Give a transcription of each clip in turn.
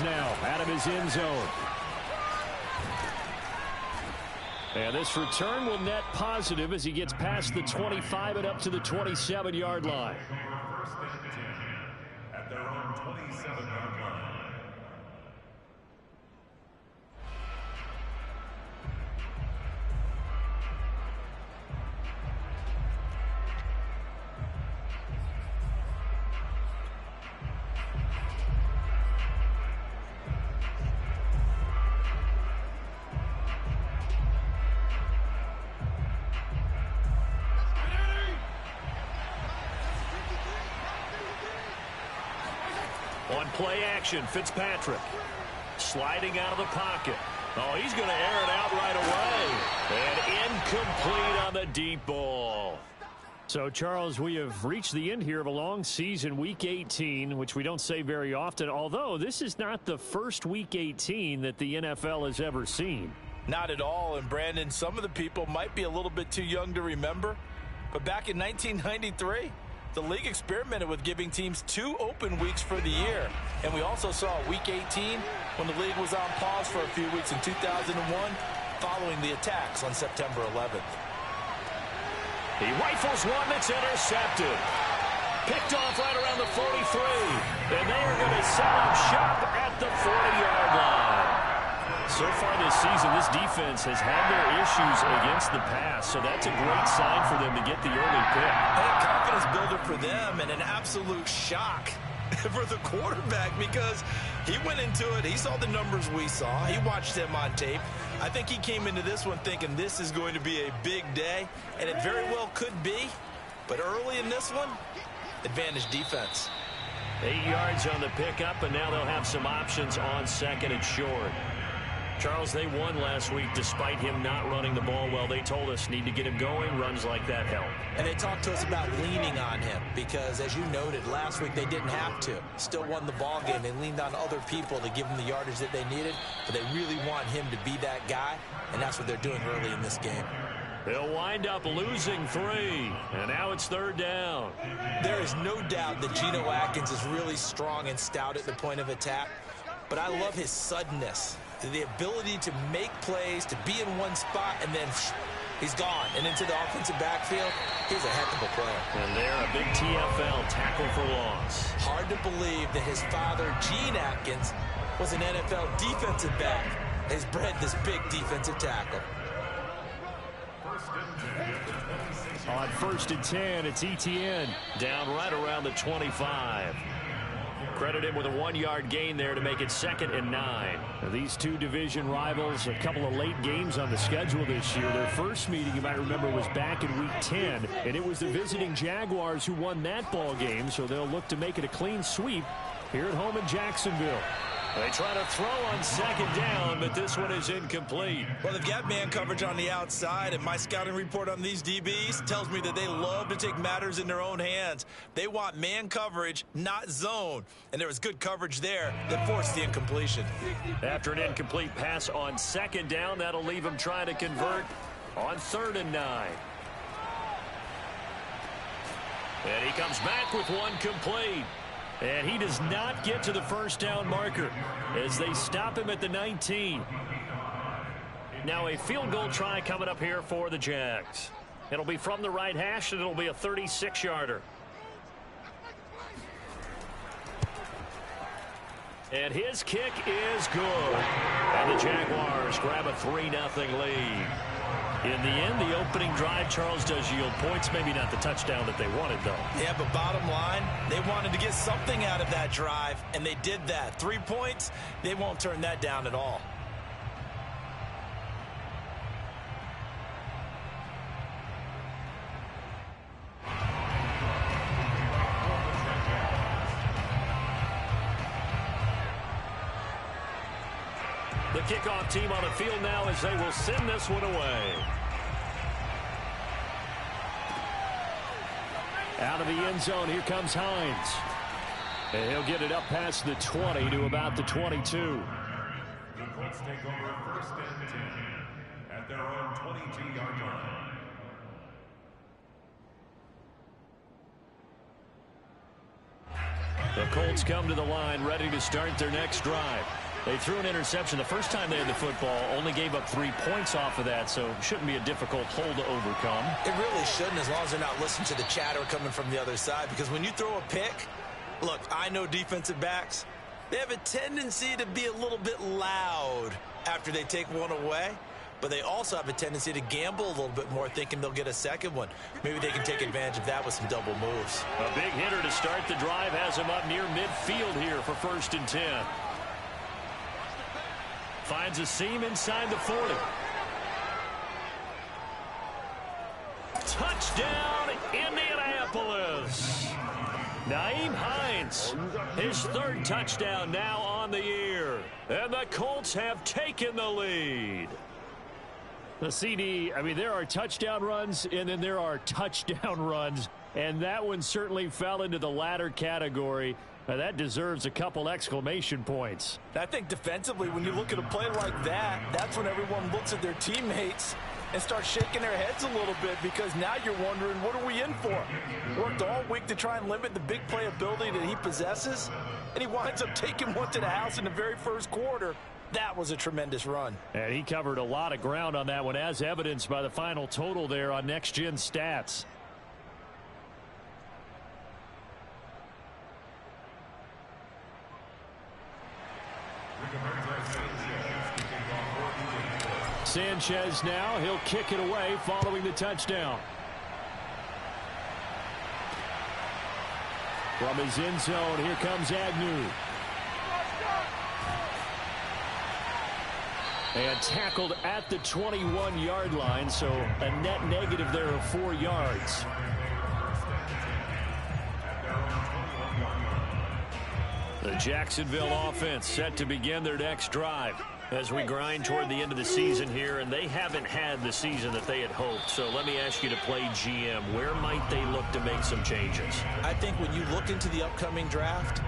yards now out of his end zone. And this return will net positive as he gets past the 25 and up to the 27-yard line. At their own 27-yard line. On play action, Fitzpatrick sliding out of the pocket. Oh, he's going to air it out right away. And incomplete on the deep ball. So, Charles, we have reached the end here of a long season, Week 18, which we don't say very often, although this is not the first Week 18 that the NFL has ever seen. Not at all. And, Brandon, some of the people might be a little bit too young to remember, but back in 1993, the league experimented with giving teams 2 open weeks for the year. And we also saw Week 18 when the league was on pause for a few weeks in 2001 following the attacks on September 11th. He rifles one that's intercepted. Picked off right around the 43. And they are going to set up shop at the 40-yard line. So far this season, this defense has had their issues against the pass, so that's a great sign for them to get the early pick. A confidence builder for them and an absolute shock for the quarterback because he went into it. He saw the numbers we saw. He watched them on tape. I think he came into this one thinking this is going to be a big day, and it very well could be. But early in this one, advantage defense. 8 yards on the pickup, and now they'll have some options on second and short. Charles, they won last week despite him not running the ball well. They told us need to get him going. Runs like that help. And they talked to us about leaning on him because, as you noted, last week they didn't have to. Still won the ball game. They leaned on other people to give them the yardage that they needed, but they really want him to be that guy, and that's what they're doing early in this game. They'll wind up losing 3, and now it's 3rd down. There is no doubt that Geno Atkins is really strong and stout at the point of attack, but I love his suddenness. The ability to make plays, to be in one spot, and then he's gone. And into the offensive backfield, he's a heck of a player. And they're a big TFL, tackle for loss. Hard to believe that his father, Gene Atkins, was an NFL defensive back. Has bred this big defensive tackle. On 1st and 10, it's Etienne down right around the 25. Credit him with a 1-yard gain there to make it 2nd and 9. Now, these two division rivals, a couple of late games on the schedule this year. Their first meeting, you might remember, was back in Week 10, and it was the visiting Jaguars who won that ball game, so they'll look to make it a clean sweep here at home in Jacksonville. They try to throw on 2nd down, but this one is incomplete. Well, they've got man coverage on the outside, and my scouting report on these DBs tells me that they love to take matters in their own hands. They want man coverage, not zone. And there was good coverage there that forced the incompletion. After an incomplete pass on 2nd down, that'll leave them trying to convert on 3rd and 9. And he comes back with one complete. And he does not get to the 1st down marker as they stop him at the 19. Now a field goal try coming up here for the Jags. It'll be from the right hash, and it'll be a 36-yarder. And his kick is good. And the Jaguars grab a 3-0 lead. In the end, the opening drive, Charles, does yield points. Maybe not the touchdown that they wanted, though. Yeah, but bottom line, they wanted to get something out of that drive, and they did that. 3 points, they won't turn that down at all. The kickoff team on the field now as they will send this one away. Out of the end zone, here comes Hines. And he'll get it up past the 20 to about the 22. The Colts take over 1st and 10 at their own 22-yard line. The Colts come to the line ready to start their next drive. They threw an interception the first time they had the football, only gave up 3 points off of that, so it shouldn't be a difficult hole to overcome. It really shouldn't, as long as they're not listening to the chatter coming from the other side, because when you throw a pick, look, I know defensive backs, they have a tendency to be a little bit loud after they take one away, but they also have a tendency to gamble a little bit more, thinking they'll get a second one. Maybe they can take advantage of that with some double moves. A big hitter to start the drive has him up near midfield here for 1st and 10. Finds a seam inside the 40. Touchdown, Indianapolis. Nyheim Hines, his 3rd touchdown now on the year. And the Colts have taken the lead. The CD, I mean, there are touchdown runs, and then there are touchdown runs. And that one certainly fell into the latter category. Now, that deserves a couple exclamation points. I think defensively, when you look at a play like that, that's when everyone looks at their teammates and starts shaking their heads a little bit, because now you're wondering, what are we in for? Worked all week to try and limit the big play ability that he possesses, and he winds up taking one to the house in the very first quarter. That was a tremendous run. And he covered a lot of ground on that one, as evidenced by the final total there on Next Gen Stats. Sanchez now, he'll kick it away following the touchdown. From his end zone, here comes Agnew. And tackled at the 21-yard line, so a net negative there of 4 yards. The Jacksonville offense set to begin their next drive as we grind toward the end of the season here, and they haven't had the season that they had hoped. So let me ask you to play GM. Where might they look to make some changes? I think when you look into the upcoming draft,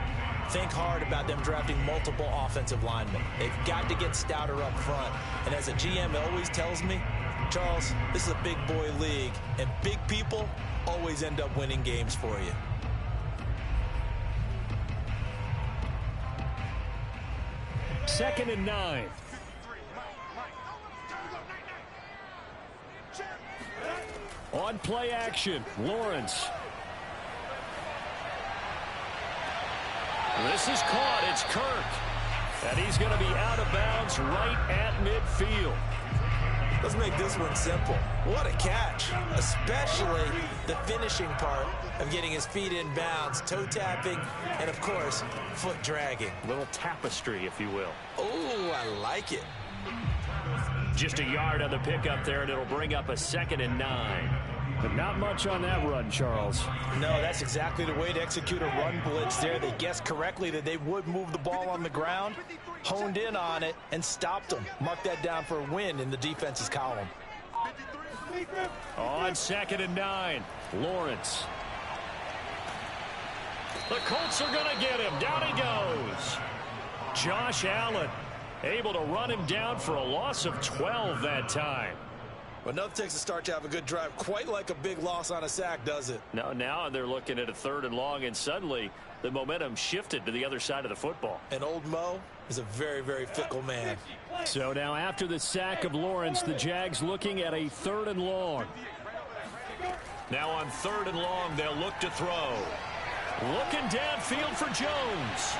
think hard about them drafting multiple offensive linemen. They've got to get stouter up front. And as a GM always tells me, Charles, this is a big boy league, and big people always end up winning games for you. Second and 9. On play action, Lawrence. This is caught. It's Kirk. And he's going to be out of bounds right at midfield. Let's make this one simple. What a catch, especially the finishing part of getting his feet in bounds, toe tapping, and of course, foot dragging. Little tapestry, if you will. Oh, I like it. Just a yard on the pickup there, and it'll bring up a 2nd and 9. But not much on that run, Charles. No, that's exactly the way to execute a run blitz there. They guessed correctly that they would move the ball on the ground, honed in on it, and stopped them. Mark that down for a win in the defense's column. On 2nd and 9, Lawrence. The Colts are going to get him. Down he goes. Josh Allen able to run him down for a loss of 12 that time. Well, nothing takes a start to have a good drive quite like a big loss on a sack, does it? No, now they're looking at a 3rd and long, and suddenly the momentum shifted to the other side of the football. And old Mo is a very, very fickle man. So now after the sack of Lawrence, the Jags looking at a 3rd and long. Now on 3rd and long, they'll look to throw. Looking downfield for Jones.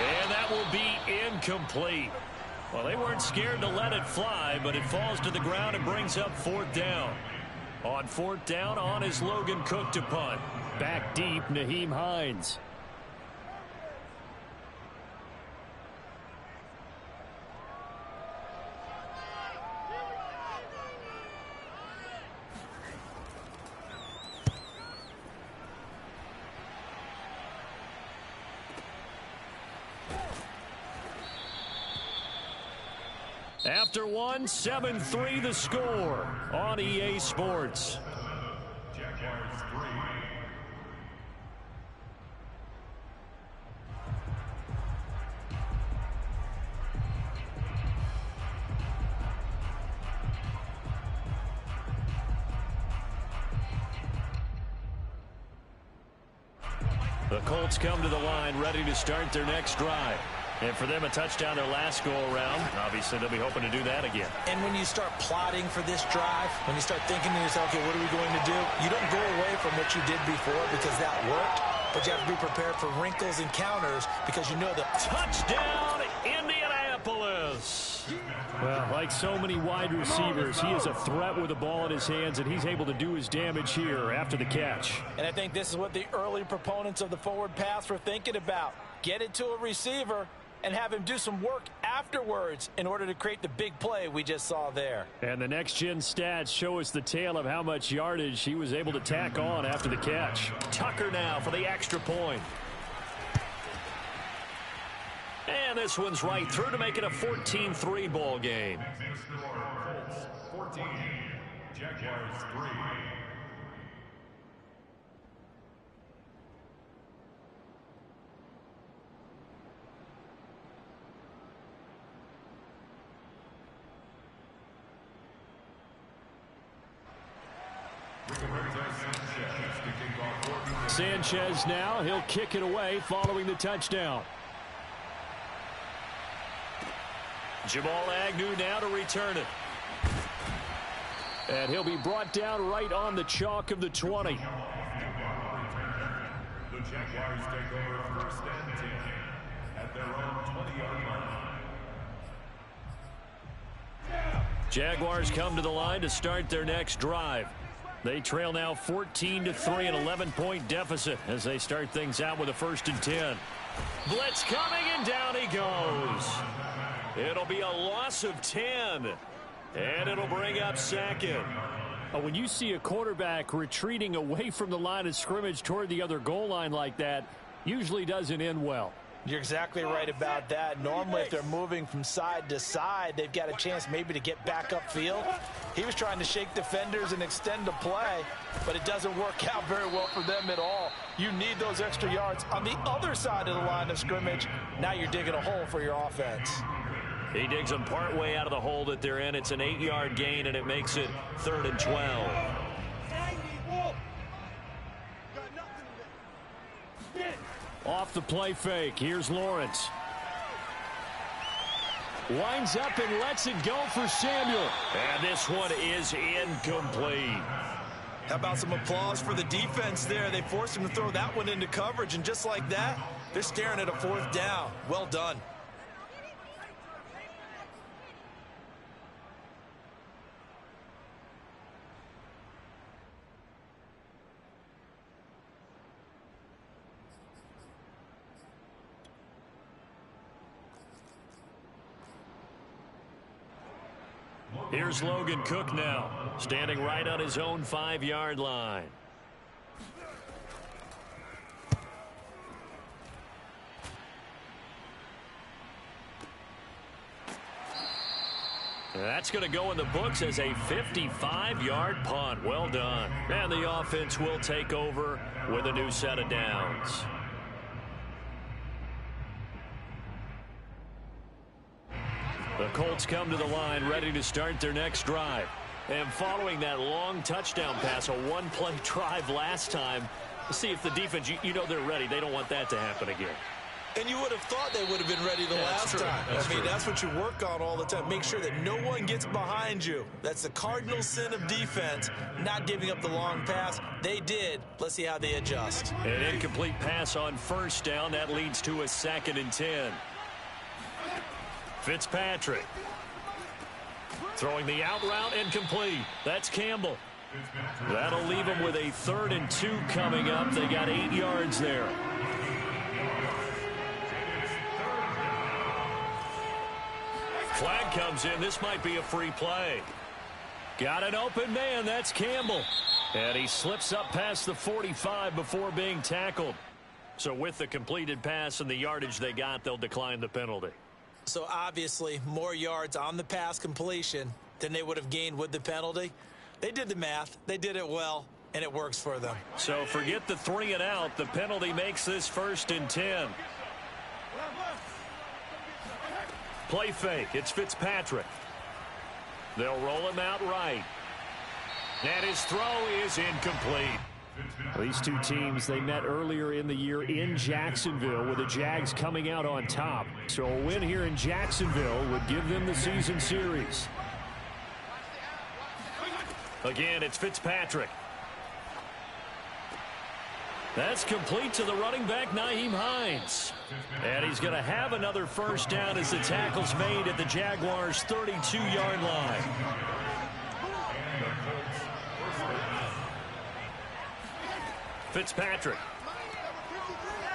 And that will be incomplete. Well, they weren't scared to let it fly, but it falls to the ground and brings up 4th down. On 4th down, on is Logan Cook to punt. Back deep, Nyheim Hines. After one, 7-3 the score on EA Sports. Jaguars 3. The Colts come to the line ready to start their next drive. And for them, a touchdown their last go-around. Obviously, they'll be hoping to do that again. And when you start plotting for this drive, when you start thinking to yourself, okay, what are we going to do? You don't go away from what you did before because that worked. But you have to be prepared for wrinkles and counters because you know that. Touchdown, Indianapolis! Well, like so many wide receivers, he is a threat with the ball in his hands, and he's able to do his damage here after the catch. And I think this is what the early proponents of the forward pass were thinking about. Get it to a receiver and have him do some work afterwards in order to create the big play we just saw there. And the next-gen stats show us the tale of how much yardage he was able to tack on after the catch. Tucker now for the extra point. And this one's right through to make it a 14-3 ball game. 14, Jaguars 3. Sanchez now, he'll kick it away following the touchdown. Jamal Agnew now to return it. And he'll be brought down right on the chalk of the 20. The Jaguars take over first and 10 at their own 20-yard line. Jaguars come to the line to start their next drive. They trail now 14-3, an 11-point deficit as they start things out with a 1st and 10. Blitz coming, and down he goes. It'll be a loss of 10, and it'll bring up 2nd. When you see a quarterback retreating away from the line of scrimmage toward the other goal line like that, usually doesn't end well. You're exactly right about that. Normally, if they're moving from side to side, they've got a chance maybe to get back upfield. He was trying to shake defenders and extend the play, but it doesn't work out very well for them at all. You need those extra yards on the other side of the line of scrimmage. Now you're digging a hole for your offense. He digs them partway out of the hole that they're in. It's an 8-yard gain, and it makes it 3rd and 12. Off the play fake. Here's Lawrence. Winds up and lets it go for Samuel. And this one is incomplete. How about some applause for the defense there? They forced him to throw that one into coverage, and just like that, they're staring at a 4th down. Well done. Here's Logan Cook now, standing right on his own 5-yard line. That's going to go in the books as a 55-yard punt. Well done. And the offense will take over with a new set of downs. The Colts come to the line ready to start their next drive. And following that long touchdown pass, a one-play drive last time, see if the defense, you know they're ready. They don't want that to happen again. And you would have thought they would have been ready the last time. I mean, that's what you work on all the time. Make sure that no one gets behind you. That's the cardinal sin of defense, not giving up the long pass. They did. Let's see how they adjust. An incomplete pass on 1st down. That leads to a 2nd and 10. Fitzpatrick throwing the out route, incomplete. That's Campbell. That'll leave him with a 3rd and 2 coming up. They got 8 yards there. Flag comes in. This might be a free play. Got an open man. That's Campbell. And he slips up past the 45 before being tackled. So with the completed pass and the yardage they got, they'll decline the penalty. So obviously more yards on the pass completion than they would have gained with the penalty. They did the math. They did it well, and it works for them. So forget the 3 and out. The penalty makes this 1st and 10. Play fake. It's Fitzpatrick. They'll roll him out right. And his throw is incomplete. These two teams, they met earlier in the year in Jacksonville with the Jags coming out on top. So a win here in Jacksonville would give them the season series. Again, it's Fitzpatrick. That's complete to the running back, Nyheim Hines. And he's going to have another first down as the tackle's made at the Jaguars' 32-yard line. Fitzpatrick.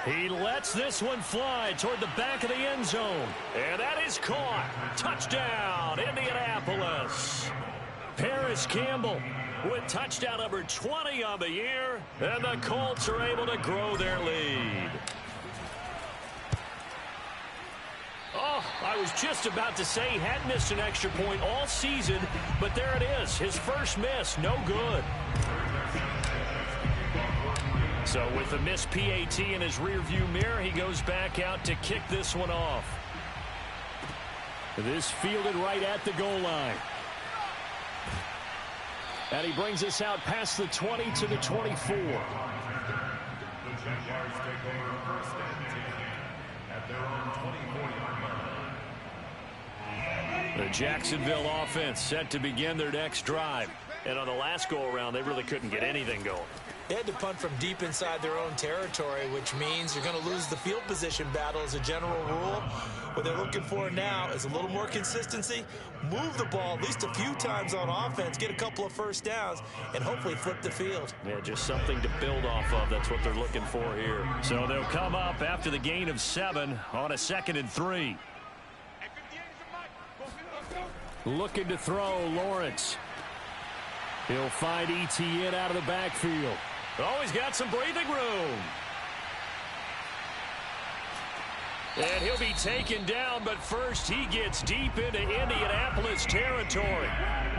He lets this one fly toward the back of the end zone. And that is caught. Touchdown, Indianapolis. Paris Campbell with touchdown number 20 on the year. And the Colts are able to grow their lead. Oh, I was just about to say he had missed an extra point all season, but there it is. His first miss, no good. So with the missed PAT in his rearview mirror, he goes back out to kick this one off. This fielded right at the goal line. And he brings us out past the 20 to the 24. The Jaguars take over first and 10 at their own 24-yard line. The Jacksonville offense set to begin their next drive. And on the last go-around, they really couldn't get anything going. They had to punt from deep inside their own territory, which means you're going to lose the field position battle as a general rule. What they're looking for now is a little more consistency, move the ball at least a few times on offense, get a couple of first downs, and hopefully flip the field. Yeah, just something to build off of. That's what they're looking for here. So they'll come up after the gain of 7 on a 2nd and 3. Looking to throw, Lawrence. He'll find ETN out of the backfield. Oh, he's got some breathing room. And he'll be taken down, but first he gets deep into Indianapolis territory.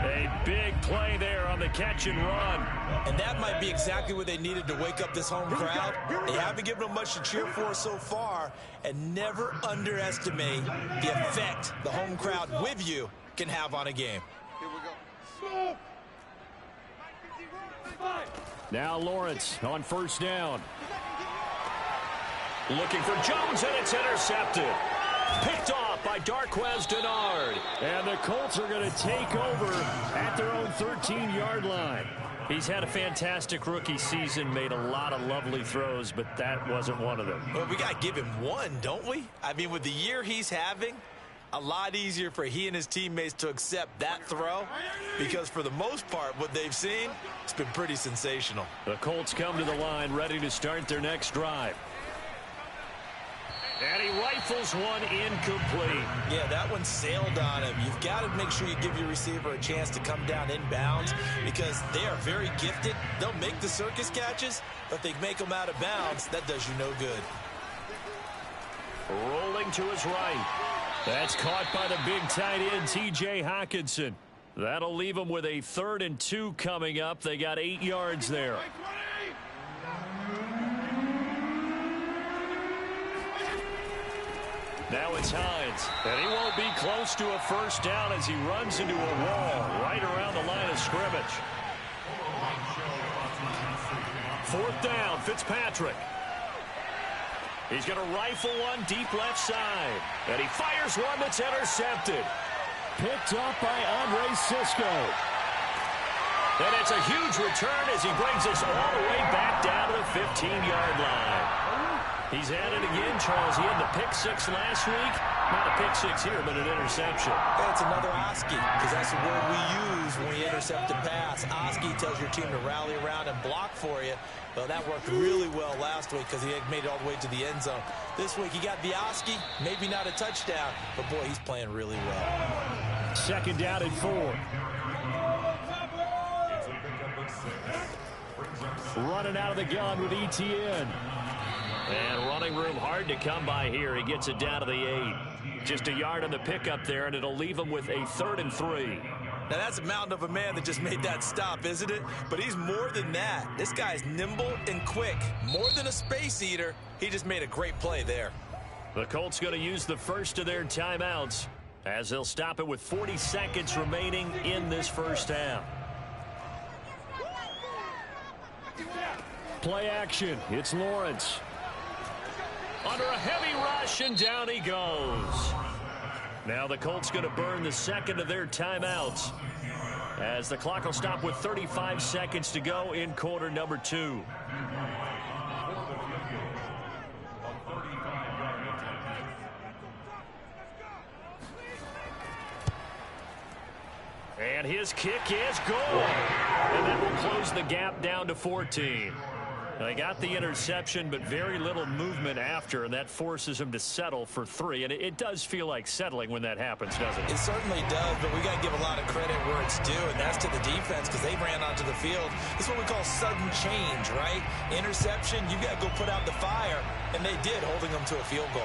A big play there on the catch and run. And that might be exactly what they needed to wake up this home crowd. They haven't given them much to cheer for so far, and never underestimate the effect the home crowd with you can have on a game. Here we go. Now Lawrence on first down. Looking for Jones, and it's intercepted. Picked off by Darquez Dennard. And the Colts are going to take over at their own 13-yard line. He's had a fantastic rookie season, made a lot of lovely throws, but that wasn't one of them. Well, we got to give him one, don't we? I mean, with the year he's having, a lot easier for he and his teammates to accept that throw, because for the most part, what they've seen, it's been pretty sensational. The Colts come to the line ready to start their next drive. And he rifles one incomplete. Yeah, that one sailed on him. You've got to make sure you give your receiver a chance to come down inbounds, because they are very gifted. They'll make the circus catches, but they make them out of bounds. That does you no good. Rolling to his right. That's caught by the big tight end, T.J. Hockenson. That'll leave them with a 3rd and 2 coming up. They got 8 yards there. Now it's Hines, and he won't be close to a first down as he runs into a wall right around the line of scrimmage. 4th down, Fitzpatrick. He's going to rifle one deep left side, and he fires one that's intercepted. Picked up by Andre Sisco. And it's a huge return as he brings us all the way back down to the 15-yard line. He's at it again, Charles. He had the pick 6 last week. Not a pick 6 here, but an interception. That's another Oski, because that's the word we use when we intercept a pass. Oski tells your team to rally around and block for you. Well, that worked really well last week because he had made it all the way to the end zone. This week, he got the Oski, maybe not a touchdown, but boy, he's playing really well. 2nd down and 4. Running out of the gun with ETN. And running room hard to come by here. He gets it down to the 8. Just a yard on the pickup there, and it'll leave him with a 3rd and 3. Now, that's a mountain of a man that just made that stop, isn't it? But he's more than that. This guy's nimble and quick. More than a space eater. He just made a great play there. The Colts going to use the first of their timeouts as they'll stop it with 40 seconds remaining in this first half. play action. It's Lawrence. Under a heavy rush, and down he goes. Now the Colts going to burn the second of their timeouts, as the clock will stop with 35 seconds to go in quarter number 2. And his kick is good. And that will close the gap down to 14. They got the interception, but very little movement after, and that forces him to settle for 3. And it does feel like settling when that happens, doesn't it? It certainly does, but we got to give a lot of credit where it's due, and that's to the defense, because they ran onto the field. It's what we call sudden change, right? Interception, you got to go put out the fire, and they did, holding them to a field goal.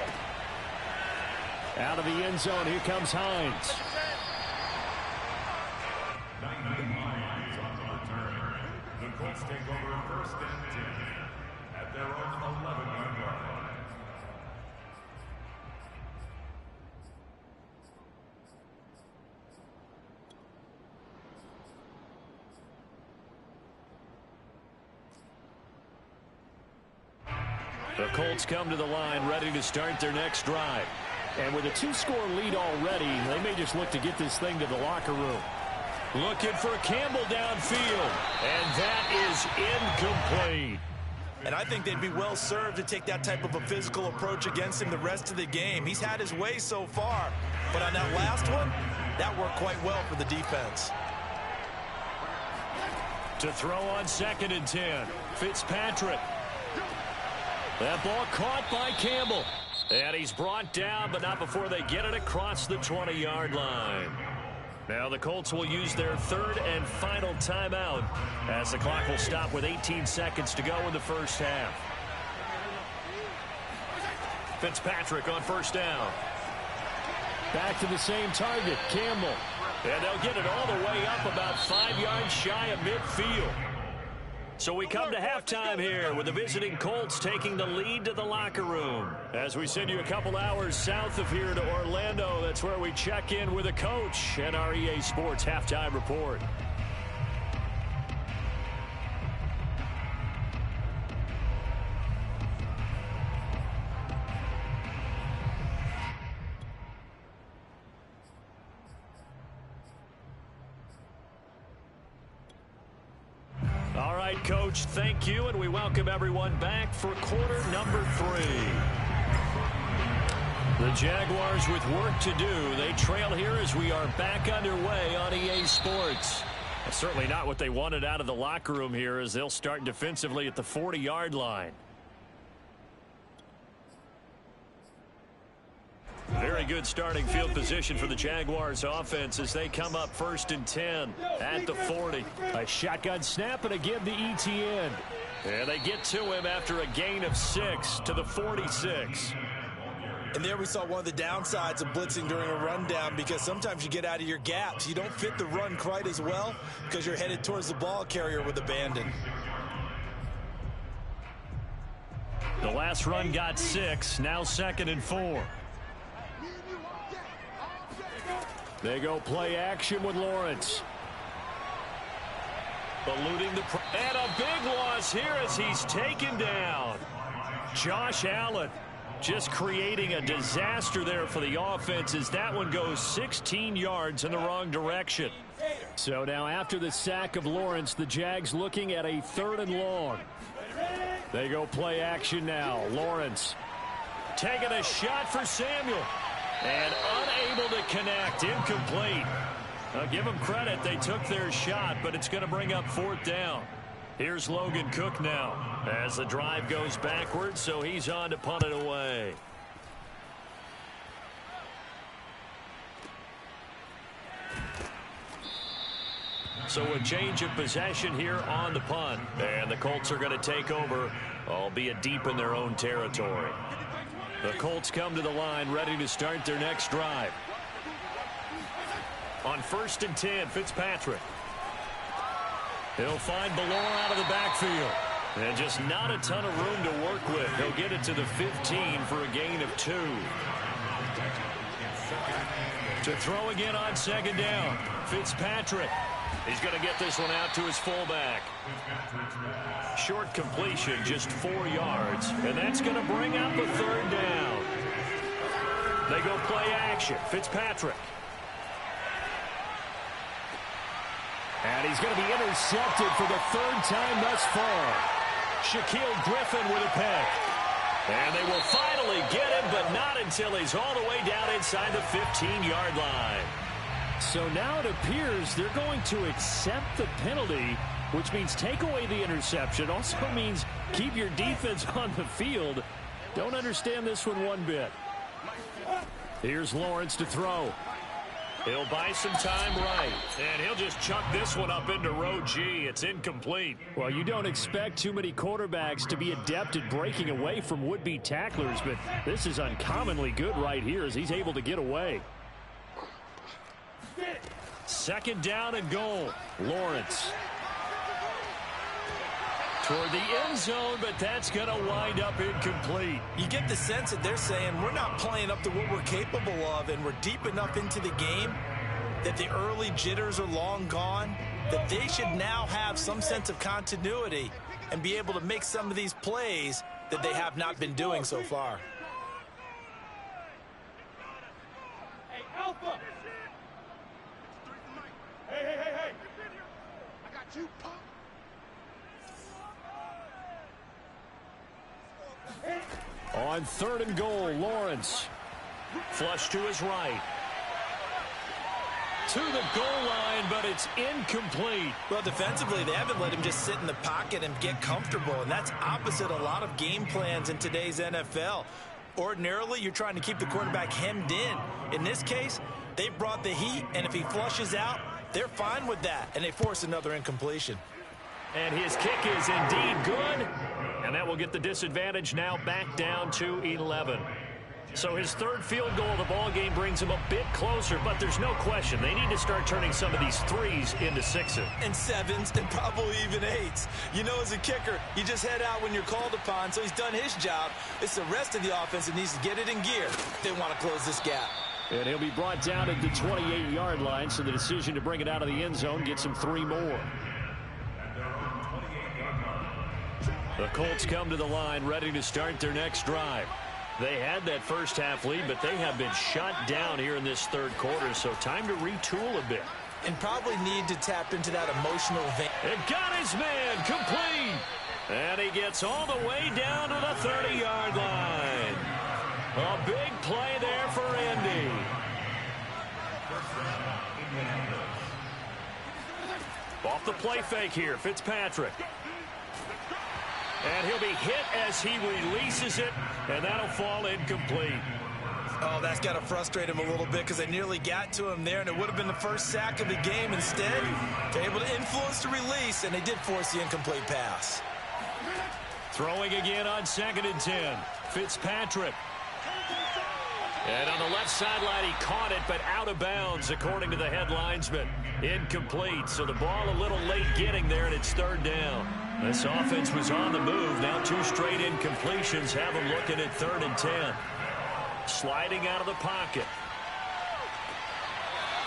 Out of the end zone, here comes Hines. The Colts take over first and 10 at their own 11-yard line. The Colts come to the line ready to start their next drive. And with a 2-score lead already, they may just look to get this thing to the locker room. Looking for Campbell downfield, and that is incomplete. And I think they'd be well served to take that type of a physical approach against him the rest of the game. He's had his way so far, but on that last one, that worked quite well for the defense. To throw on 2nd and 10, Fitzpatrick. That ball caught by Campbell. And he's brought down, but not before they get it across the 20-yard line. Now the Colts will use their 3rd and final timeout, as the clock will stop with 18 seconds to go in the first half. Fitzpatrick on 1st down. Back to the same target, Campbell. And they'll get it all the way up about 5 yards shy of midfield. So we come to halftime here with the visiting Colts taking the lead to the locker room. As we send you a couple hours south of here to Orlando, that's where we check in with the coach and our EA Sports halftime report. All right, Coach, thank you, and we welcome everyone back for quarter number 3. The Jaguars with work to do. They trail here as we are back underway on EA Sports. That's certainly not what they wanted out of the locker room here, as they'll start defensively at the 40-yard line. Very good starting field position for the Jaguars offense as they come up 1st and 10 at the 40. A shotgun snap and again to Etienne. And they get to him after a gain of 6 to the 46. And there we saw one of the downsides of blitzing during a rundown, because sometimes you get out of your gaps. You don't fit the run quite as well because you're headed towards the ball carrier with abandon. The last run got 6, now 2nd and 4. They go play action with Lawrence. Eluding the... And a big loss here as he's taken down. Josh Allen just creating a disaster there for the offense as that one goes 16 yards in the wrong direction. So now after the sack of Lawrence, the Jags looking at a 3rd and long. They go play action now. Lawrence taking a shot for Samuel. And unable to connect. Incomplete. I'll give them credit. They took their shot, but it's going to bring up 4th down. Here's Logan Cook now as the drive goes backwards, so he's on to punt it away. So a change of possession here on the punt. And the Colts are going to take over, albeit deep in their own territory. The Colts come to the line ready to start their next drive. On 1st and 10, Fitzpatrick. He'll find Ballore out of the backfield. And just not a ton of room to work with. He'll get it to the 15 for a gain of 2. To throw again on 2nd down. Fitzpatrick He's going to get this one out to his fullback. Short completion, just 4 yards. And that's going to bring up a third down. They go play action. Fitzpatrick. And he's going to be intercepted for the 3rd time thus far. Shaquille Griffin with a pick. And they will finally get him, but not until he's all the way down inside the 15-yard line. So now it appears they're going to accept the penalty, which means take away the interception. Also means keep your defense on the field. Don't understand this one bit. Here's Lawrence to throw. He'll buy some time right, and he'll just chuck this one up into row G. It's incomplete. Well, you don't expect too many quarterbacks to be adept at breaking away from would-be tacklers, but this is uncommonly good right here as he's able to get away. 2nd down and goal. Lawrence. Toward the end zone, but that's going to wind up incomplete. You get the sense that they're saying we're not playing up to what we're capable of, and we're deep enough into the game that the early jitters are long gone, that they should now have some sense of continuity and be able to make some of these plays that they have not been doing so far. Hey, Alpha! Hey! I got you, punk! On 3rd and goal, Lawrence. Flush to his right. To the goal line, but it's incomplete. Well, defensively, they haven't let him just sit in the pocket and get comfortable, and that's opposite a lot of game plans in today's NFL. Ordinarily, you're trying to keep the quarterback hemmed in. In this case, they brought the heat, and if he flushes out, they're fine with that, and they force another incompletion. And his kick is indeed good. And that will get the disadvantage now back down to 11. So his 3rd field goal of the ball game brings him a bit closer, but there's no question they need to start turning some of these 3s into 6s. And 7s and probably even 8s. You know, as a kicker, you just head out when you're called upon, so he's done his job. It's the rest of the offense that needs to get it in gear. They want to close this gap. And he'll be brought down at the 28-yard line, so the decision to bring it out of the end zone gets him 3 more. The Colts come to the line ready to start their next drive. They had that first half lead, but they have been shut down here in this 3rd quarter, so time to retool a bit. And probably need to tap into that emotional vein. It got his man complete. And he gets all the way down to the 30-yard line. A big play there for Indy. Off the play fake here, Fitzpatrick. And he'll be hit as he releases it, and that'll fall incomplete. Oh, that's got to frustrate him a little bit because they nearly got to him there, and it would have been the first sack of the game. Instead, they're able to influence the release, and they did force the incomplete pass. Throwing again on 2nd and 10. Fitzpatrick. And on the left sideline, he caught it, but out of bounds, according to the headlinesman. Incomplete, so the ball a little late getting there, and it's 3rd down. This offense was on the move. Now 2 straight incompletions have them looking at 3rd and 10. Sliding out of the pocket.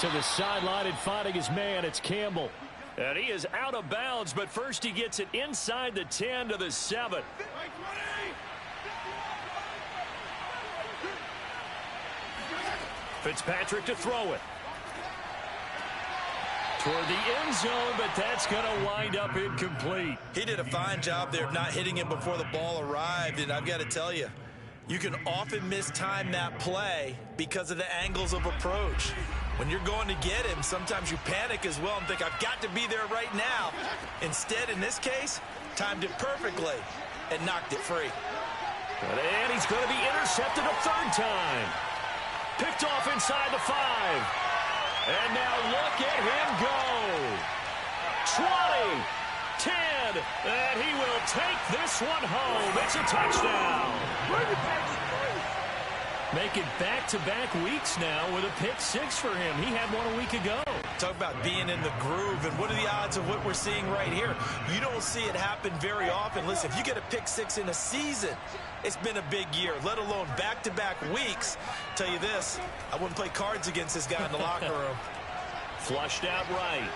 To the sideline and finding his man, it's Campbell. And he is out of bounds, but first he gets it inside the 10 to the 7. Fitzpatrick to throw it. Toward the end zone, but that's going to wind up incomplete. He did a fine job there of not hitting him before the ball arrived, and I've got to tell you, you can often mistime that play because of the angles of approach. When you're going to get him, sometimes you panic as well and think, I've got to be there right now. Instead, in this case, timed it perfectly and knocked it free. And he's going to be intercepted a 3rd time. Picked off inside the 5. And now look at him go. 20, 10, and he will take this one home. It's a touchdown. Make it back-to-back weeks now with a pick 6 for him. He had one a week ago. Talk about being in the groove, and what are the odds of what we're seeing right here? You don't see it happen very often. Listen, if you get a pick 6 in a season, it's been a big year, let alone back-to-back weeks. Tell you this, I wouldn't play cards against this guy in the locker room. Flushed out right.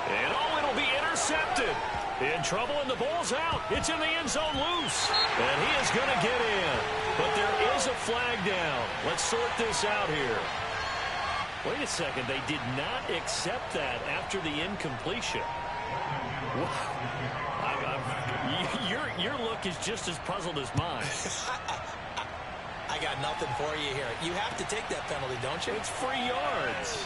And oh, it'll be intercepted. In trouble, and the ball's out. It's in the end zone loose. And he is going to get in. But there is a flag down. Let's sort this out here. Wait a second. They did not accept that after the incompletion. Your look is just as puzzled as mine. I got nothing for you here. You have to take that penalty, don't you? It's free yards.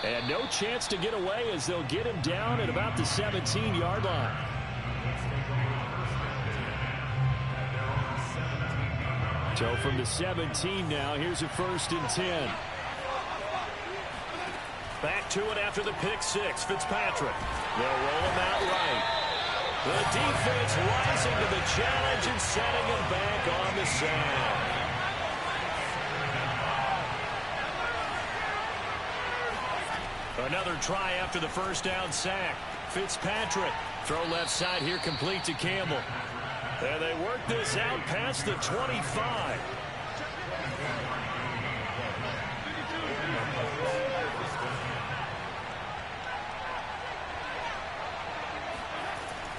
And no chance to get away as they'll get him down at about the 17-yard line. So from the 17 now, here's a 1st and 10. Back to it after the pick six. Fitzpatrick. They'll roll him out right. The defense rising to the challenge and setting him back on the side. Another try after the first down sack. Fitzpatrick. Throw left side here, complete to Campbell. And they work this out past the 25.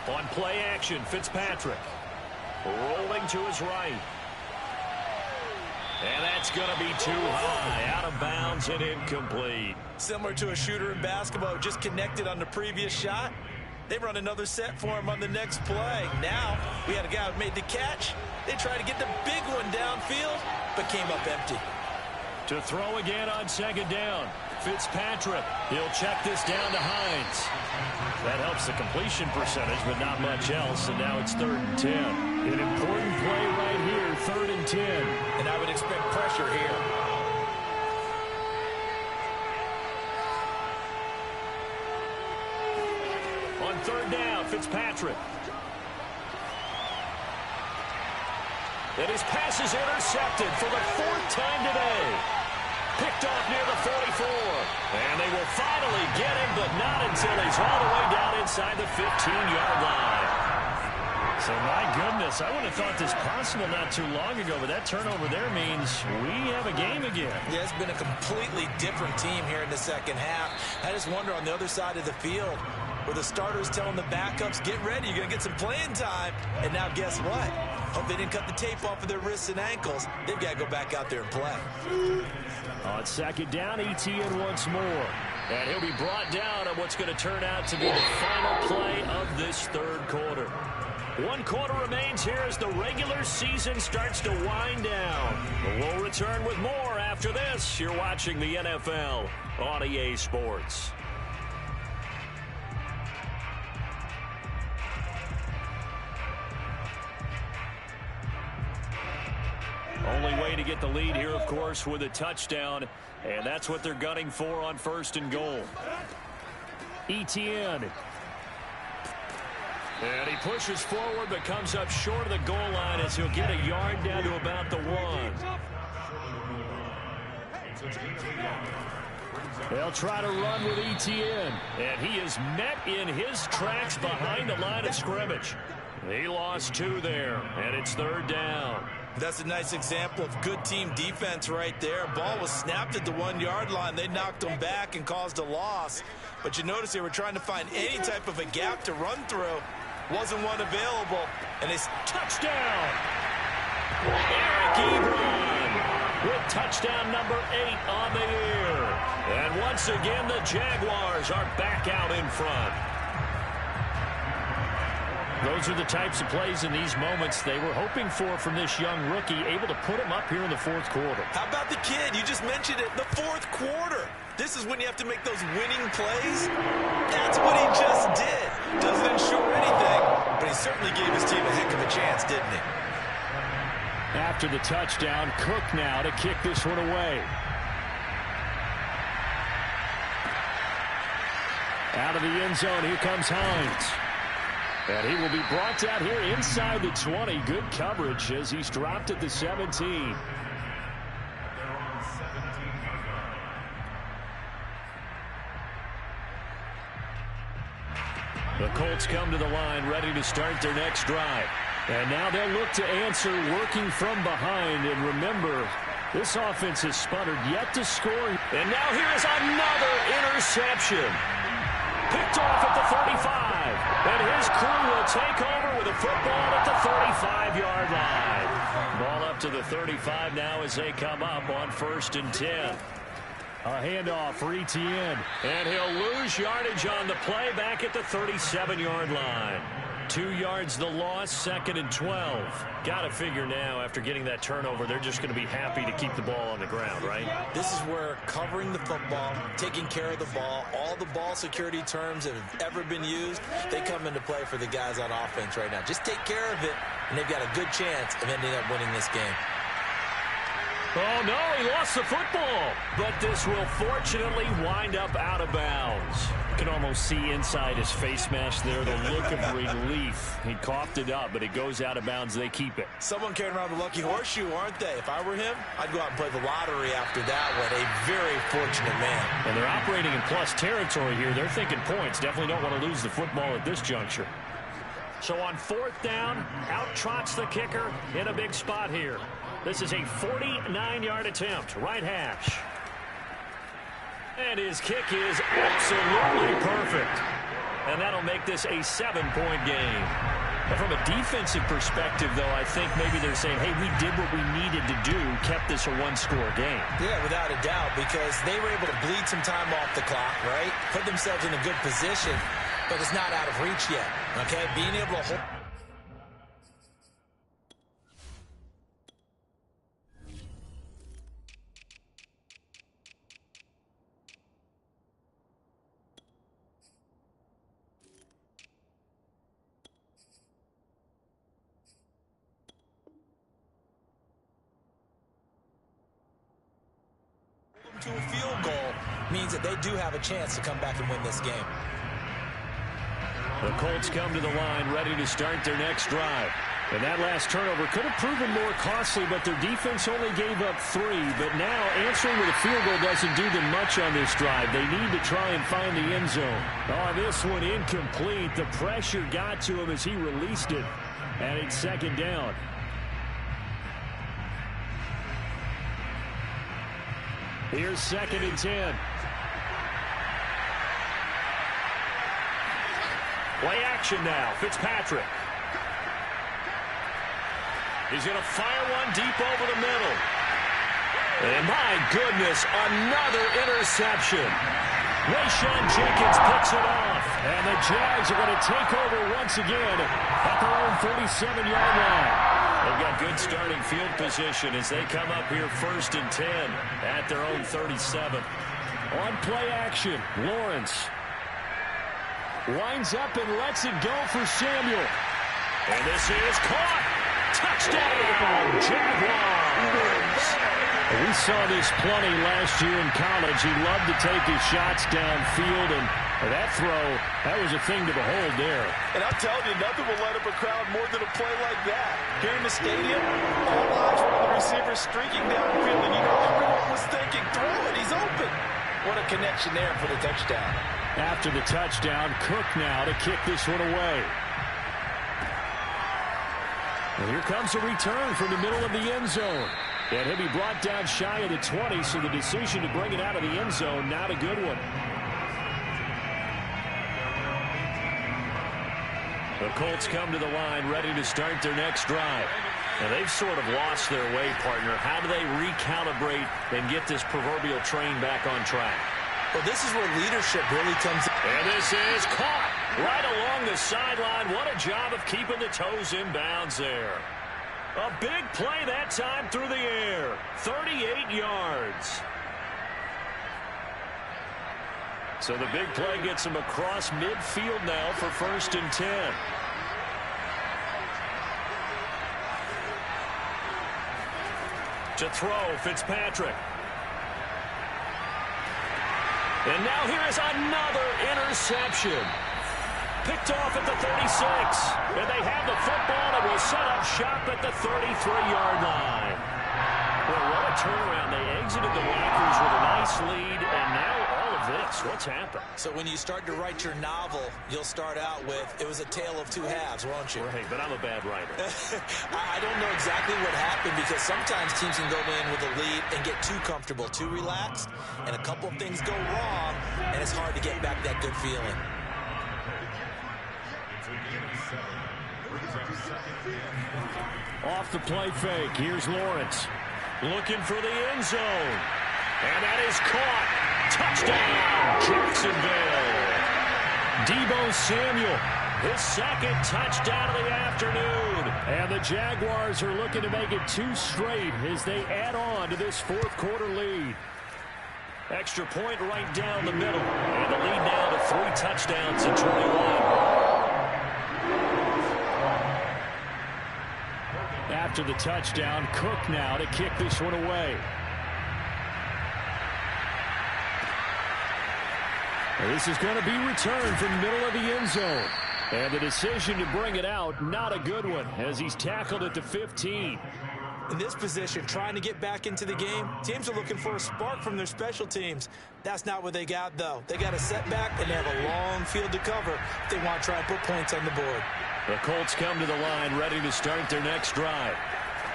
On play action, Fitzpatrick. Rolling to his right. And that's going to be too high. Out of bounds and incomplete. Similar to a shooter in basketball, just connected on the previous shot. They run another set for him on the next play. Now, we had a guy who made the catch. They tried to get the big one downfield, but came up empty. To throw again on second down. Fitzpatrick. He'll check this down to Hines. That helps the completion percentage, but not much else. And now it's 3rd and 10. An important play right here, 3rd and 10. And I would expect pressure here. On 3rd down, Fitzpatrick. And his pass is intercepted for the 4th time today. Picked off near the 44. And they will finally get him, but not until he's all the way down inside the 15-yard line. So, my goodness, I would have thought this possible not too long ago, but that turnover there means we have a game again. Yeah, it's been a completely different team here in the second half. I just wonder on the other side of the field, where the starters telling the backups, get ready, you're going to get some playing time. And now guess what? Hope they didn't cut the tape off of their wrists and ankles. They've got to go back out there and play. On second down, ETN once more. And he'll be brought down on what's going to turn out to be the final play of this 3rd quarter. 1 quarter remains here as the regular season starts to wind down. We'll return with more after this. You're watching the NFL on EA Sports. Only way to get the lead here, of course, with a touchdown. And that's what they're gunning for on 1st and goal. ETN. And he pushes forward but comes up short of the goal line as he'll get a yard down to about the 1. They'll try to run with ETN. And he is met in his tracks behind the line of scrimmage. He lost 2 there, and it's 3rd down. That's a nice example of good team defense right there. Ball was snapped at the 1-yard line. They knocked him back and caused a loss. But you notice they were trying to find any type of a gap to run through. Wasn't one available. And it's touchdown. Eric Ebron with touchdown number 8 on the year. And once again, the Jaguars are back out in front. Those are the types of plays in these moments they were hoping for from this young rookie, able to put him up here in the 4th quarter. How about the kid? You just mentioned it, the 4th quarter. This is when you have to make those winning plays. That's what he just did. Doesn't ensure anything, but he certainly gave his team a heck of a chance, didn't he? After the touchdown, Cook now to kick this one away. Out of the end zone, here comes Hines. And he will be brought down here inside the 20. Good coverage as he's dropped at the 17. The Colts come to the line ready to start their next drive. And now they'll look to answer working from behind. And remember, this offense has sputtered yet to score. And now here is another interception. Picked off at the 35. And his crew will take over with a football at the 35-yard line. Ball up to the 35 now as they come up on 1st and 10. A handoff for Etienne. And he'll lose yardage on the play back at the 37-yard line. 2 yards the loss, 2nd and 12. Got to figure now, after getting that turnover, they're just going to be happy to keep the ball on the ground, right? This is where covering the football, taking care of the ball, all the ball security terms that have ever been used, they come into play for the guys on offense right now. Just take care of it, and they've got a good chance of ending up winning this game. Oh, no, he lost the football. But this will fortunately wind up out of bounds. You can almost see inside his face mask there the look of relief. He coughed it up, but it goes out of bounds. They keep it. Someone carrying around the lucky horseshoe, aren't they? If I were him, I'd go out and play the lottery after that one. A very fortunate man. And they're operating in plus territory here. They're thinking points. Definitely don't want to lose the football at this juncture. So on 4th down, out trots the kicker in a big spot here. This is a 49-yard attempt, right hash. And his kick is absolutely perfect. And that'll make this a 7-point game. But from a defensive perspective, though, I think maybe they're saying, hey, we did what we needed to do, kept this a one-score game. Yeah, without a doubt, because they were able to bleed some time off the clock, right? Put themselves in a good position, but it's not out of reach yet, okay? Being able to hold... to a field goal means that they do have a chance to come back and win this game. The Colts come to the line ready to start their next drive. And that last turnover could have proven more costly, but their defense only gave up 3. But now answering with a field goal doesn't do them much on this drive. They need to try and find the end zone. Oh, this one incomplete. The pressure got to him as he released it. And it's 2nd down. Here's 2nd and 10. Play action now. Fitzpatrick. He's going to fire one deep over the middle. And my goodness, another interception. Rayshon Jenkins picks it off. And the Jags are going to take over once again at their own 47-yard line. They've got good starting field position as they come up here 1st and 10 at their own 37. On play action, Lawrence winds up and lets it go for Samuel. And this is caught. Touchdown, Jaguars. We saw this plenty last year in college. He loved to take his shots downfield, and that throw, that was a thing to behold there. And I'm telling you, nothing will light up a crowd more than a play like that. Here in the stadium, all eyes were on the receiver streaking downfield, and you know everyone was thinking, throw it, he's open. What a connection there for the touchdown. After the touchdown, Cook now to kick this one away. And here comes a return from the middle of the end zone. And he'll be brought down shy of the 20, so the decision to bring it out of the end zone, not a good one. The Colts come to the line ready to start their next drive. And they've sort of lost their way, partner. How do they recalibrate and get this proverbial train back on track? Well, this is where leadership really comes in. And this is caught right along the sideline. What a job of keeping the toes in bounds there. A big play that time through the air. 38 yards. So the big play gets him across midfield now for 1st and 10. To throw, Fitzpatrick. And now here is another interception. Picked off at the 36. And they have the football and will set up shop at the 33-yard line. Well, what a turnaround. They exited the Lakers with a nice lead, and now all of this. What's happened? So when you start to write your novel, you'll start out with, it was a tale of 2 halves, won't you? Right, but I'm a bad writer. I don't know exactly what happened, because sometimes teams can go in with a lead and get too comfortable, too relaxed, and a couple of things go wrong, and it's hard to get back that good feeling. It's a gain of 7. Brings up second and 5. Off the play fake. Here's Lawrence. Looking for the end zone. And that is caught. Touchdown, Jacksonville. Deebo Samuel, his second touchdown of the afternoon. And the Jaguars are looking to make it 2 straight as they add on to this fourth quarter lead. Extra point right down the middle. And the lead now to 3 touchdowns in 21. After the touchdown, Cook now to kick this one away. This is going to be returned from the middle of the end zone. And the decision to bring it out, not a good one, as he's tackled at the 15. In this position, trying to get back into the game, teams are looking for a spark from their special teams. That's not what they got, though. They got a setback, and they have a long field to cover if they want to try and put points on the board. The Colts come to the line, ready to start their next drive.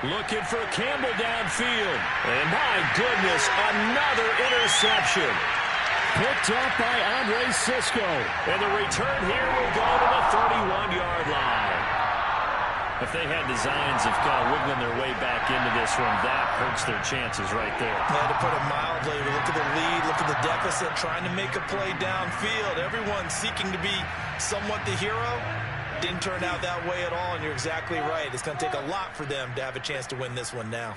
Looking for Campbell downfield. And my goodness, another interception. Picked up by Andre Sisco. And the return here will go to the 31-yard line. If they had designs of kind of wiggling their way back into this one, that hurts their chances right there. Yeah, to put it mildly, look at the lead, look at the deficit, trying to make a play downfield. Everyone seeking to be somewhat the hero. Didn't turn out that way at all, and you're exactly right. It's going to take a lot for them to have a chance to win this one now.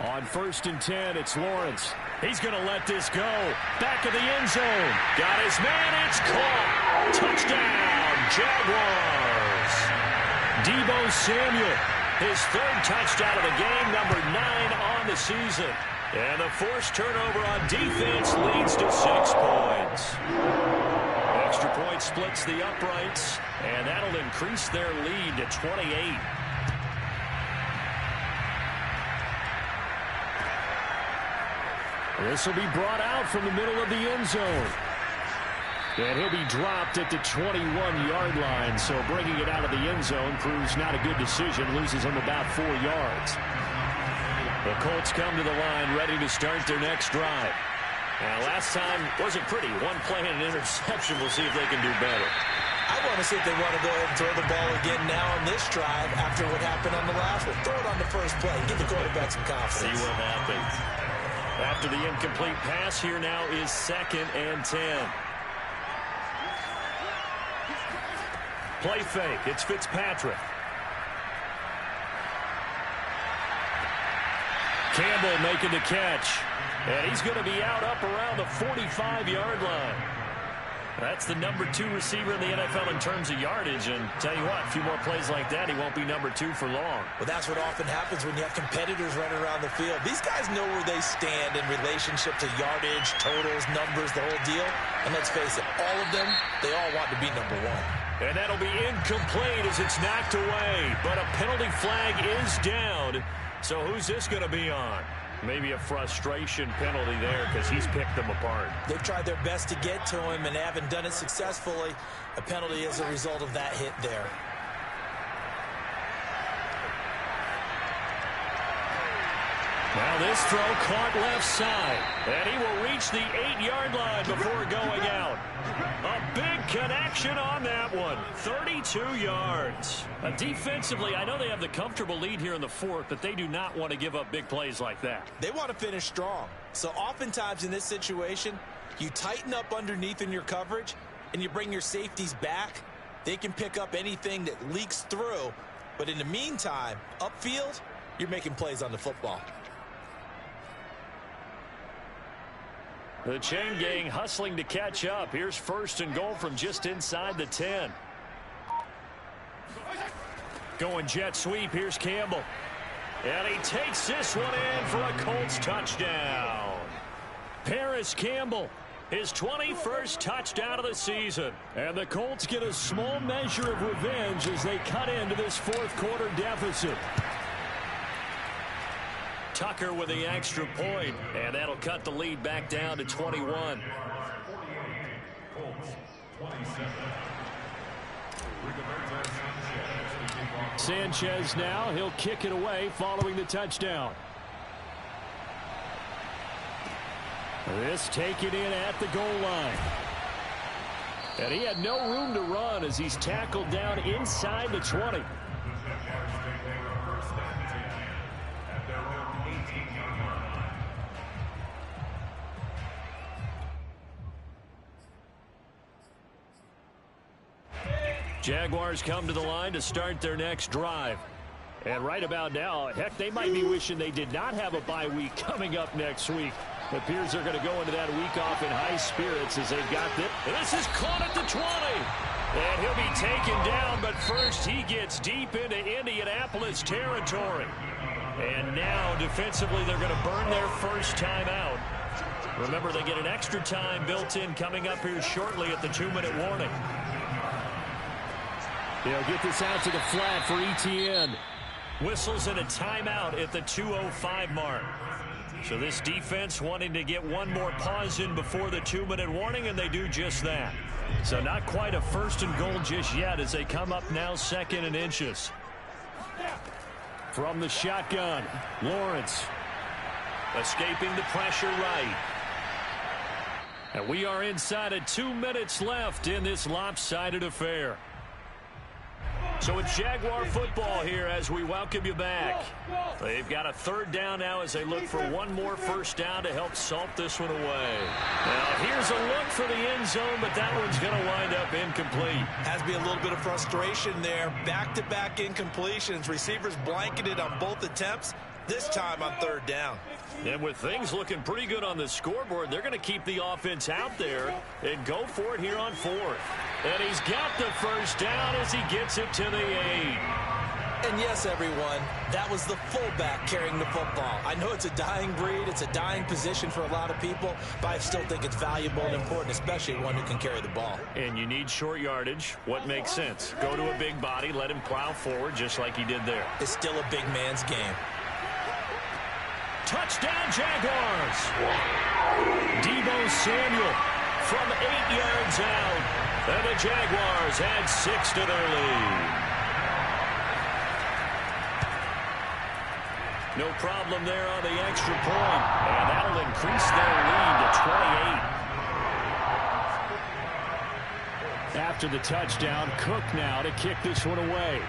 On 1st and 10, it's Lawrence. He's going to let this go. Back of the end zone. Got his man. It's caught. Touchdown, Jaguars. Deebo Samuel, his 3rd touchdown of the game, number 9 on the season. And the forced turnover on defense leads to 6 points. Extra point splits the uprights, and that'll increase their lead to 28. This will be brought out from the middle of the end zone. And he'll be dropped at the 21-yard line, so bringing it out of the end zone proves not a good decision, loses him about 4 yards. The Colts come to the line, ready to start their next drive. Now, last time wasn't pretty. 1 play and an interception. We'll see if they can do better. I want to see if they want to go ahead and throw the ball again now on this drive after what happened on the last one. Throw it on the first play. Give the quarterback some confidence. See what happens. After the incomplete pass, here now is 2nd and 10. Play fake. It's Fitzpatrick. Campbell making the catch. And he's going to be out up around the 45-yard line. That's the number 2 receiver in the NFL in terms of yardage. And tell you what, a few more plays like that, he won't be number 2 for long. Well, that's what often happens when you have competitors running around the field. These guys know where they stand in relationship to yardage, totals, numbers, the whole deal. And let's face it, all of them, they all want to be number 1. And that'll be incomplete as it's knocked away. But a penalty flag is down. So who's this going to be on? Maybe a frustration penalty there because he's picked them apart. They've tried their best to get to him and haven't done it successfully. A penalty as a result of that hit there. Now this throw caught left side. And he will reach the 8-yard line before going out. A big connection on that one. 32 yards. Defensively, I know they have the comfortable lead here in the 4th, but they do not want to give up big plays like that. They want to finish strong. So oftentimes in this situation, you tighten up underneath in your coverage, and you bring your safeties back. They can pick up anything that leaks through. But in the meantime, upfield, you're making plays on the football. The chain gang hustling to catch up. Here's 1st and goal from just inside the 10. Going jet sweep. Here's Campbell. And he takes this one in for a Colts touchdown. Paris Campbell, his 21st touchdown of the season. And the Colts get a small measure of revenge as they cut into this 4th quarter deficit. Tucker with the extra point, and that'll cut the lead back down to 21. Sanchez now, he'll kick it away following the touchdown. This taken in at the goal line. And he had no room to run as he's tackled down inside the 20. Jaguars come to the line to start their next drive. And right about now, heck, they might be wishing they did not have a bye week coming up next week. It appears they're going to go into that week off in high spirits as they've got this. And this is caught at the 20. And he'll be taken down, but first he gets deep into Indianapolis territory. And now, defensively, they're going to burn their first time out. Remember, they get an extra time built in coming up here shortly at the 2-minute warning. They'll get this out to the flat for ETN. Whistles and a timeout at the 2:05 mark. So this defense wanting to get one more pause in before the 2-minute warning, and they do just that. So not quite a first and goal just yet as they come up now 2nd and inches. From the shotgun, Lawrence escaping the pressure right. And we are inside of 2 minutes left in this lopsided affair. So it's Jaguar football here as we welcome you back. They've got a 3rd down now as they look for one more first down to help salt this one away. Now here's a look for the end zone, but that one's going to wind up incomplete. Has to be a little bit of frustration there. Back-to-back incompletions. Receivers blanketed on both attempts, this time on 3rd down. And with things looking pretty good on the scoreboard, they're going to keep the offense out there and go for it here on 4th. And he's got the first down as he gets it to the 8. And yes, everyone, that was the fullback carrying the football. I know it's a dying breed, it's a dying position for a lot of people, but I still think it's valuable and important, especially one who can carry the ball. And you need short yardage. What makes sense? Go to a big body, let him plow forward just like he did there. It's still a big man's game. Touchdown, Jaguars! Deebo Samuel from 8 yards out. And the Jaguars add 6 to their lead. No problem there on the extra point. And that'll increase their lead to 28. After the touchdown, Cook now to kick this one away.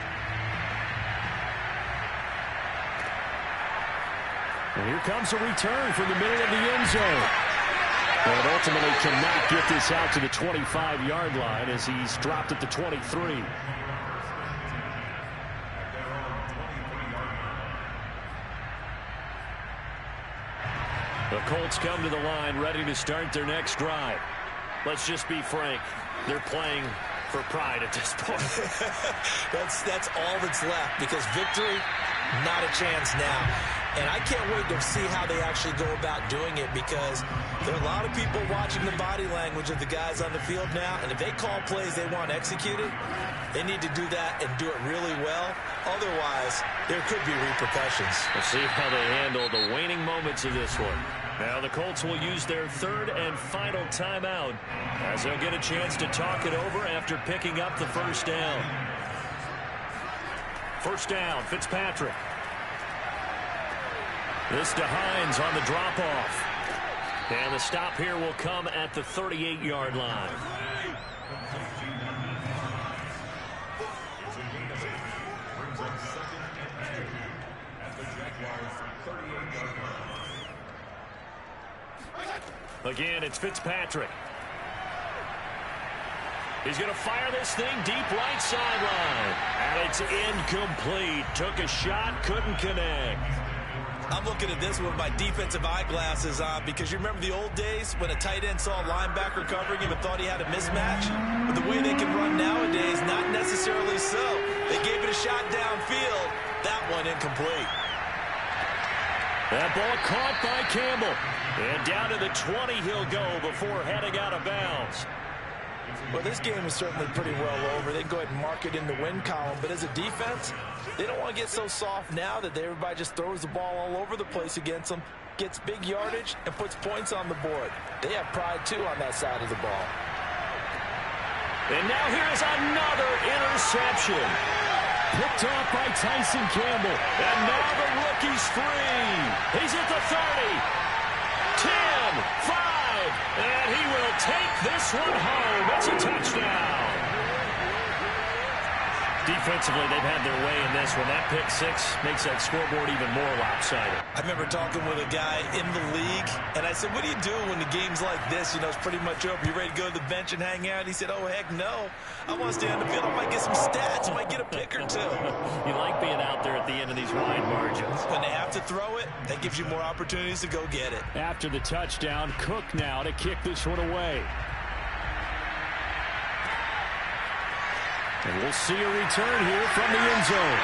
And here comes a return from the middle of the end zone. And ultimately cannot get this out to the 25-yard line as he's dropped at the 23. The Colts come to the line ready to start their next drive. Let's just be frank. They're playing for pride at this point. That's all that's left because victory, not a chance now. And I can't wait to see how they actually go about doing it because there are a lot of people watching the body language of the guys on the field now. And if they call plays they want executed, they need to do that and do it really well. Otherwise, there could be repercussions. We'll see how they handle the waning moments of this one. Now the Colts will use their 3rd and final timeout as they'll get a chance to talk it over after picking up the first down. First down, Fitzpatrick. This to Hines on the drop-off. And the stop here will come at the 38-yard line. Again, it's Fitzpatrick. He's going to fire this thing deep right sideline. And it's incomplete. Took a shot, couldn't connect. I'm looking at this with my defensive eyeglasses on because you remember the old days when a tight end saw a linebacker covering him and thought he had a mismatch? But the way they can run nowadays, not necessarily so. They gave it a shot downfield. That one incomplete. That ball caught by Campbell. And down to the 20 he'll go before heading out of bounds. Well, this game is certainly pretty well over. They can go ahead and mark it in the win column. But as a defense, they don't want to get so soft now that everybody just throws the ball all over the place against them, gets big yardage, and puts points on the board. They have pride, too, on that side of the ball. And now here's another interception. Picked off by Tyson Campbell. And now the rookie's free. He's at the 30. 10, 5, and he will take this one home. It's a touchdown. Defensively, they've had their way in this one. That pick six makes that scoreboard even more lopsided. I remember talking with a guy in the league, and I said, what do you do when the game's like this? You know, it's pretty much over. You ready to go to the bench and hang out? He said, oh, heck no. I want to stay on the field. I might get some stats. I might get a pick or two. You like being out there at the end of these wide margins. When they have to throw it, that gives you more opportunities to go get it. After the touchdown, Cook now to kick this one away. And we'll see a return here from the end zone.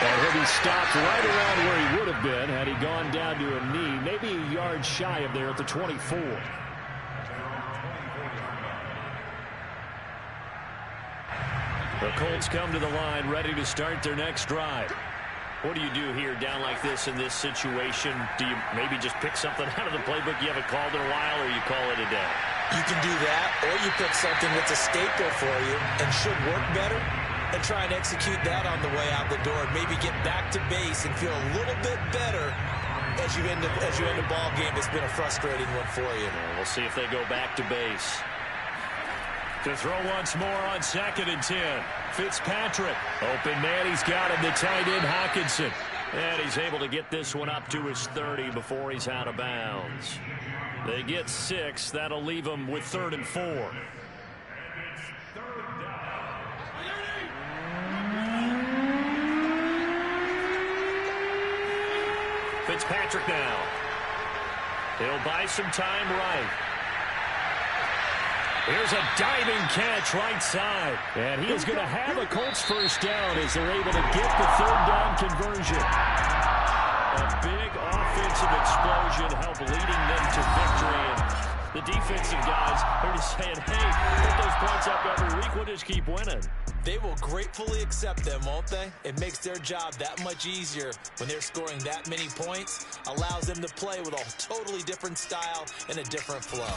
And he'll be stopped right around where he would have been had he gone down to a knee, maybe a yard shy of there at the 24. The Colts come to the line ready to start their next drive. What do you do here down like this in this situation? Do you maybe just pick something out of the playbook you haven't called in a while, or you call it a day? You can do that, or you pick something that's a staple for you and should work better and try and execute that on the way out the door. Maybe get back to base and feel a little bit better as you end a ball game that's been a frustrating one for you. Well, we'll see if they go back to base. To throw once more on 2nd and 10. Fitzpatrick. Open man, he's got him. The tight end, Hockenson. And he's able to get this one up to his 30 before he's out of bounds. They get 6. That'll leave them with 3rd and 4. Fitzpatrick now. He'll buy some time right. Here's a diving catch right side. And he is going to have a Colts first down as they're able to get the 3rd down conversion. A big offensive explosion helped leading them to victory. And the defensive guys are just saying, hey, put those points up every week. We'll just keep winning. They will gratefully accept them, won't they? It makes their job that much easier when they're scoring that many points. Allows them to play with a totally different style and a different flow.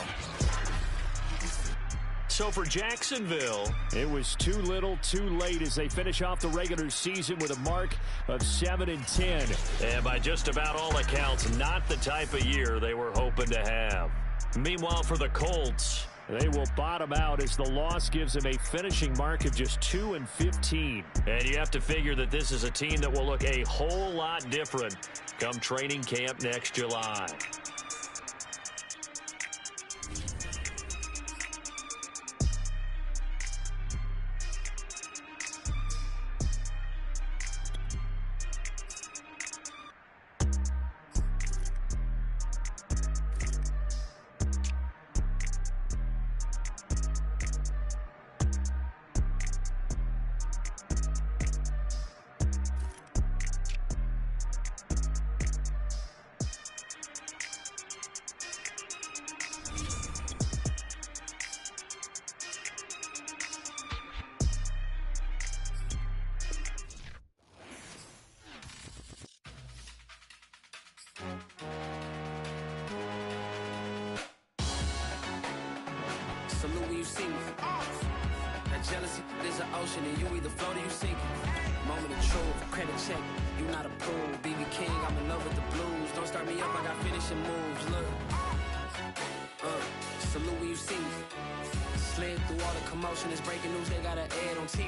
So for Jacksonville, it was too little, too late as they finish off the regular season with a mark of 7-10. And by just about all accounts, not the type of year they were hoping to have. Meanwhile, for the Colts, they will bottom out as the loss gives them a finishing mark of just 2-15. And you have to figure that this is a team that will look a whole lot different come training camp next July. Salute when you see me. That jealousy is an ocean, and you either float or you sink. Moment of truth, credit check, you not approved. BB King, I'm in love with the blues. Don't start me up, I got finishing moves. Look, salute when you see me. Slid through all the commotion, it's breaking news, they got an ad on TV.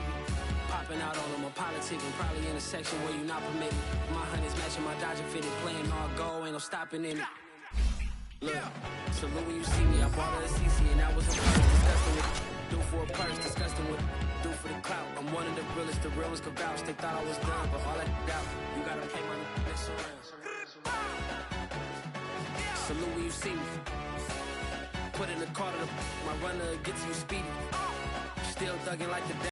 Popping out on them, a politicking, probably in a section where you not permitted. My honey's matching my Dodger fitted, playing all go, ain't no stopping in it. Look, salute when you see me. I bought her a CC and that was a purse. Disgusting with do for a purse. Disgusting with do for the clout. I'm one of the realest. The real ones could vouch. They thought I was done, but all that doubt. You gotta play my next around. Salute when you see me. Put in the car to my runner gets you speedy. Still thugging like the